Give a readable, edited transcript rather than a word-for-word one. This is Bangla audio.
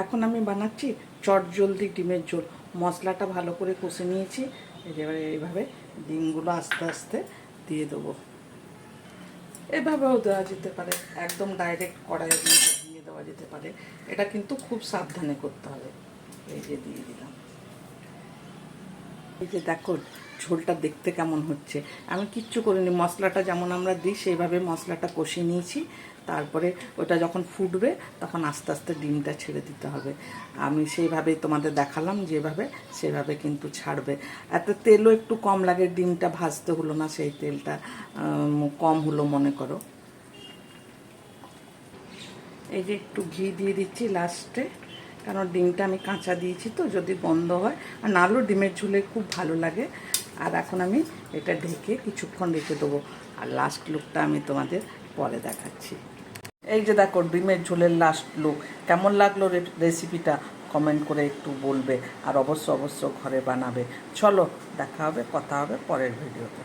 এখন আমি বানাচ্ছি চটজলদি ডিমের ঝোল। মশলাটা ভালো করে কষে নিয়েছি। এবারে এইভাবে ডিমগুলো আস্তে আস্তে দিয়ে দেবো। এভাবেও দেওয়া যেতে পারে, একদম ডাইরেক্ট কড়াইয়ে দিয়ে দেওয়া যেতে পারে। এটা কিন্তু খুব সাবধানে করতে হবে। এই যে দিয়ে দিলাম। এই যে দেখো ঝোলটা দেখতে কেমন হচ্ছে। আমি কিচ্ছু করিনি, মশলাটা যেমন আমরা দিই সেইভাবে মশলাটা কষিয়ে নিয়েছি। তারপরে ওটা যখন ফুটবে তখন আস্তে আস্তে ডিমটা ছেড়ে দিতে হবে। আমি সেইভাবেই তোমাদের দেখালাম, যেভাবে সেভাবে কিন্তু ছাড়বে। এত তেলও একটু কম লাগে, ডিমটা ভাজতে হলো না, সেই তেলটা কম হলো মনে করো। এই যে একটু ঘি দিয়ে দিচ্ছি লাস্টে, কারণ ডিমটা আমি কাঁচা দিয়েছি তো, যদি গন্ধ হয় আর নাহলেও ডিমের ঝোলে খুব ভালো লাগে। আর এখন আমি এটা ঢেকে কিছুক্ষণ রেখে দেবো, আর লাস্ট লুকটা আমি তোমাদের পরে দেখাচ্ছি। এই যে দেখো ডিমের ঝোলের লাস্ট লুক। কেমন লাগলো রেসিপিটা কমেন্ট করে একটু বলবে, আর অবশ্য ঘরে বানাবে। চলো দেখা হবে, কথা হবে পরের ভিডিওতে।